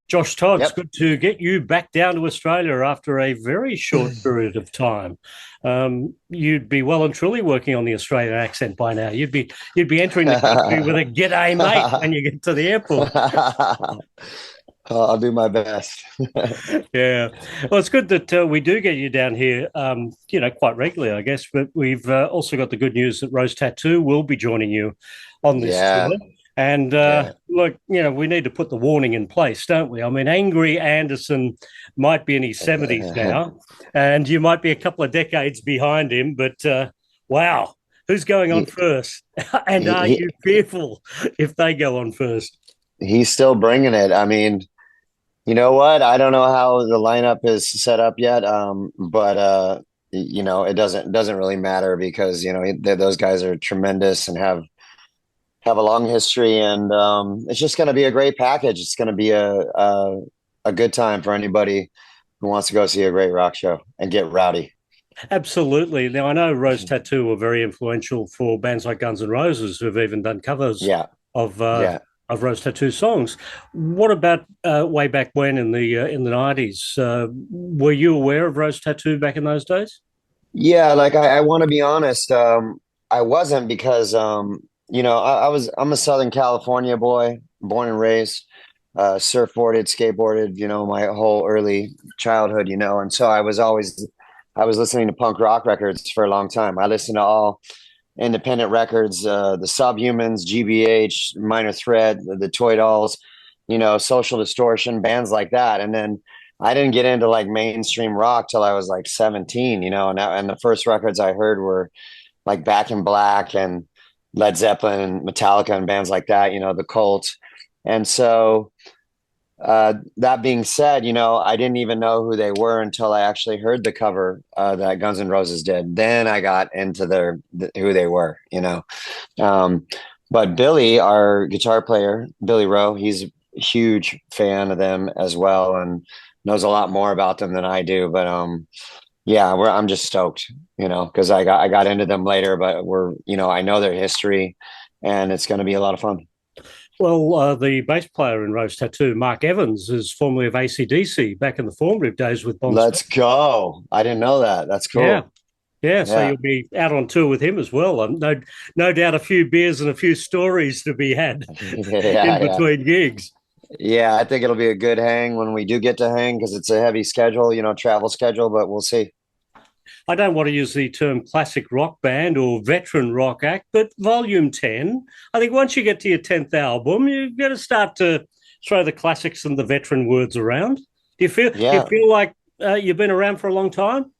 Josh Todd, it's good to get you back down to Australia after a very short period of time. You'd be well and truly working on the Australian accent by now. You'd be entering the country with a "G'day, mate" when you get to the airport. I'll do my best. Yeah. Well, it's good that we do get you down here, quite regularly, I guess. But we've also got the good news that Rose Tattoo will be joining you on this tour. And look, we need to put the warning in place, don't we? I mean, Angry Anderson might be in his 70s now, and you might be a couple of decades behind him. But wow, who's going on first? And are you fearful if they go on first? He's still bringing it. I mean, you know what? I don't know how the lineup is set up yet, but it doesn't really matter because those guys are tremendous and have a long history, and it's just going to be a great package. It's going to be a good time for anybody who wants to go see a great rock show and get rowdy. Absolutely. Now, I know Rose Tattoo were very influential for bands like Guns N' Roses, who've even done covers of Rose Tattoo songs. What about way back when in the 90s? Were you aware of Rose Tattoo back in those days? Yeah, like I want to be honest. I wasn't because I'm a Southern California boy, born and raised, surfboarded, skateboarded, my whole early childhood, and so I was listening to punk rock records for a long time. I listened to all independent records, the Subhumans, GBH, Minor Threat, the Toy Dolls, Social Distortion, bands like that. And then I didn't get into like mainstream rock till I was like 17, and the first records I heard were like Back in Black and Led Zeppelin and Metallica and bands like that, the Cult. And so that being said, I didn't even know who they were until I actually heard the cover that Guns N' Roses did. Then I got into who they were, But Billy, our guitar player, Billy Rowe, he's a huge fan of them as well and knows a lot more about them than I do. But I'm just stoked, because I got into them later, but I know their history, and it's going to be a lot of fun. Well, the bass player in Rose Tattoo, Mark Evans, is formerly of AC/DC back in the formative days with Bon. Let's go! I didn't know that. That's cool. Yeah. So you'll be out on tour with him as well. No doubt, a few beers and a few stories to be had in between gigs. Yeah, I think it'll be a good hang when we do get to hang because it's a heavy schedule, travel schedule, but we'll see. I don't want to use the term classic rock band or veteran rock act, but volume 10, I think once you get to your 10th album, you've got to start to throw the classics and the veteran words around. Do you feel like you've been around for a long time?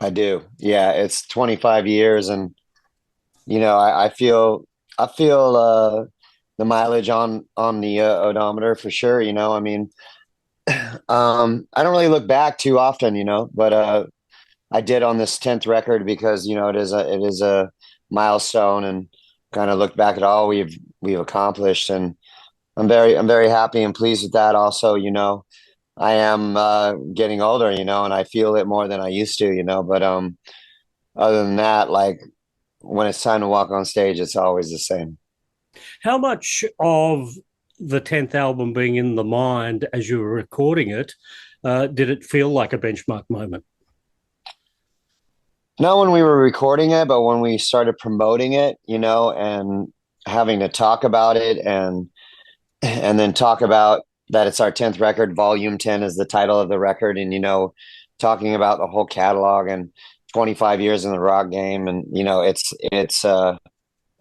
I do. Yeah, it's 25 years, and I feel the mileage on the odometer for sure. I mean, I don't really look back too often, but I did on this 10th record because it is a milestone, and kind of look back at all we've accomplished, and I'm very happy and pleased with that. Also, I am getting older, and I feel it more than I used to, but other than that, like when it's time to walk on stage, it's always the same. How much of the 10th album being in the mind as you were recording it, did it feel like a benchmark moment? Not when we were recording it, but when we started promoting it, and having to talk about it and then talk about that it's our 10th record, volume 10 is the title of the record, and talking about the whole catalog and 25 years in the rock game, and it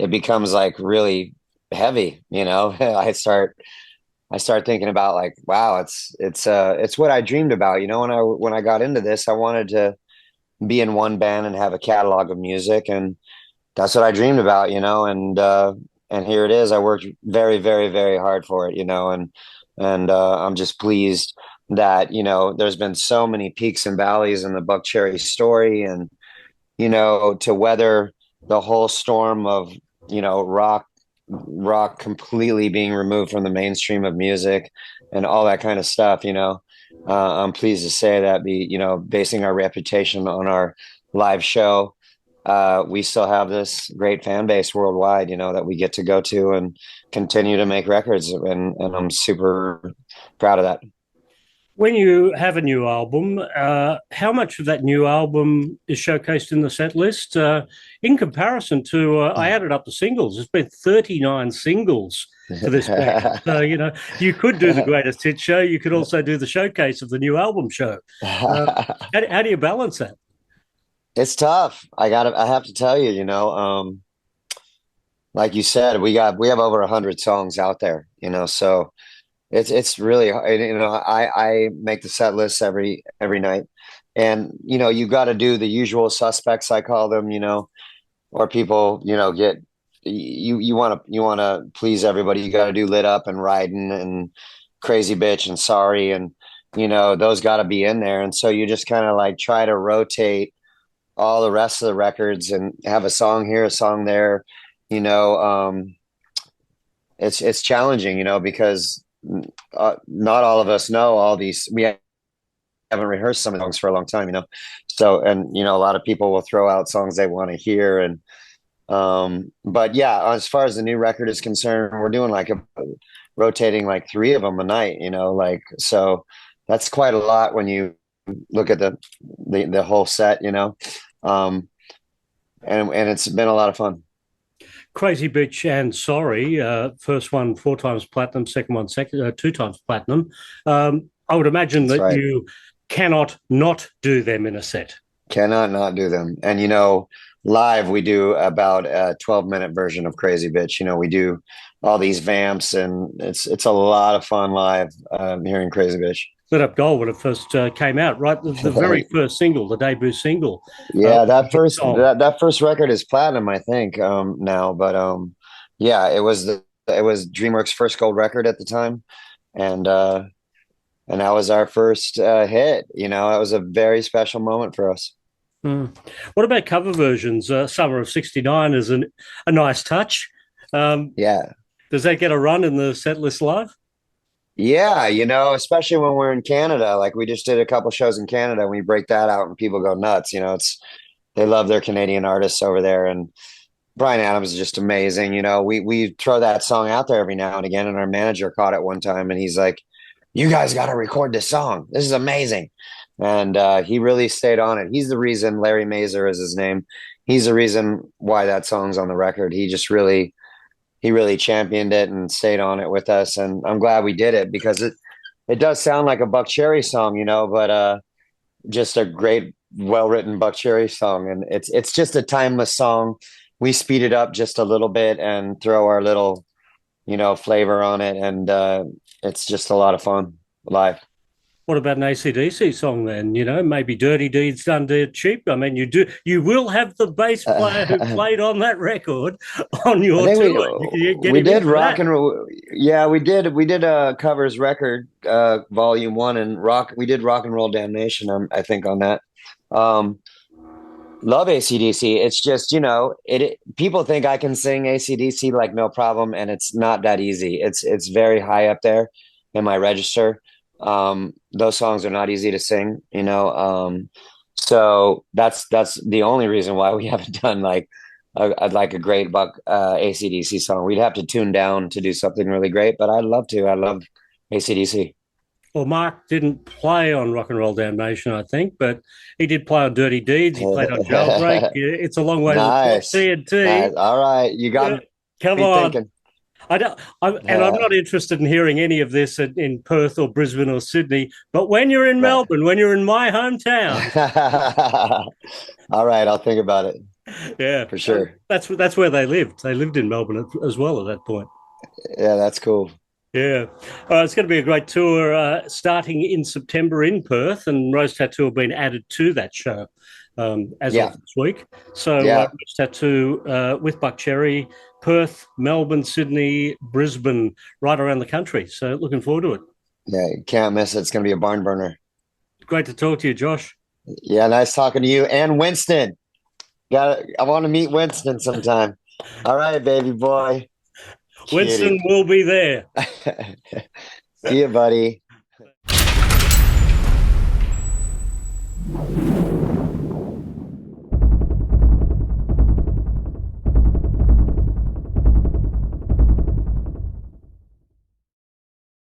becomes like really heavy, I start thinking about like, wow, it's what I dreamed about, when I got into this. I wanted to be in one band and have a catalog of music, and that's what I dreamed about, and here it is. I worked very, very, very hard for it, and I'm just pleased that there's been so many peaks and valleys in the Buckcherry story, and to weather the whole storm of rock completely being removed from the mainstream of music and all that kind of stuff. I'm pleased to say that basing our reputation on our live show, we still have this great fan base worldwide, that we get to go to and continue to make records. And I'm super proud of that. When you have a new album, how much of that new album is showcased in the set list? In comparison to, I added up the singles. There's been 39 singles for this band. So, you could do the greatest hit show. You could also do the showcase of the new album show. How do you balance that? It's tough. I have to tell you, like you said, we have over 100 songs out there, so it's really, I make the set list every night, and you got to do the usual suspects, I call them, or people, get you want to please everybody. You got to do Lit Up and Riding and Crazy Bitch and Sorry, and those got to be in there. And so you just kind of like try to rotate all the rest of the records and have a song here, a song there. It's challenging, because not all of us know all these. We haven't rehearsed some of the songs for a long time, so, and a lot of people will throw out songs they want to hear. And but yeah, as far as the new record is concerned, we're doing like rotating like 3 of them a night, so that's quite a lot when you look at the whole set, and it's been a lot of fun. Crazy Bitch and Sorry, first one 4 times platinum, second one 2 times platinum. I would imagine That's that right. You cannot not do them in a set. Cannot not do them. And live we do about a 12-minute version of Crazy Bitch. We do all these vamps, and it's a lot of fun live, hearing Crazy Bitch. Lit Up Gold when it first came out, right? The very first single, the debut single. Yeah, that first record is platinum, I think, now. But yeah, it was DreamWorks' first gold record at the time, and that was our first hit. It was a very special moment for us. What about cover versions? Summer of '69 is a nice touch. Yeah. Does that get a run in the set list live? Yeah, especially when we're in Canada. Like we just did a couple shows in Canada, and we break that out and people go nuts. They love their Canadian artists over there. And Bryan Adams is just amazing. We throw that song out there every now and again, and our manager caught it one time and he's like, "You guys got to record this song. This is amazing." And he really stayed on it. He's the reason. Larry Mazer is his name. He's the reason why that song's on the record. He really championed it and stayed on it with us. And I'm glad we did it, because it does sound like a Buckcherry song, but just a great, well-written Buckcherry song. And it's just a timeless song. We speed it up just a little bit and throw our little, flavor on it. And it's just a lot of fun live. What about an AC/DC song then? Maybe Dirty Deeds Done Dirt Cheap. I mean, you will have the bass player who played on that record on your tour. We did rock and roll. Yeah, we did. We did a covers record, volume 1, and rock. We did Rock and Roll Damnation, I think, on that. Love AC/DC. It's just, people think I can sing AC/DC like no problem, and it's not that easy. It's very high up there in my register. Those songs are not easy to sing, so that's the only reason why we haven't done like a great AC/DC song. We'd have to tune down to do something really great, but I'd love to. I love AC/DC. Well, Mark didn't play on Rock and Roll Damnation, I think, but he did play on Dirty Deeds. He played on Jailbreak. It's a long way to the TNT. Nice. All right, you got come on. Thinking. I'm not interested in hearing any of this in Perth or Brisbane or Sydney. But when you're in Melbourne, when you're in my hometown, all right, I'll think about it. Yeah, for sure. That's where they lived. They lived in Melbourne as well at that point. Yeah, that's cool. Yeah, it's going to be a great tour starting in September in Perth, and Rose Tattoo have been added to that show as of this week. So Rose Tattoo with Buckcherry, Perth, Melbourne, Sydney, Brisbane, right around the country. So looking forward to it. Yeah, you can't miss it. It's going to be a barn burner. Great to talk to you, Josh. Yeah, nice talking to you. And Winston. I want to meet Winston sometime. All right, baby boy. Winston will be there. See you, buddy.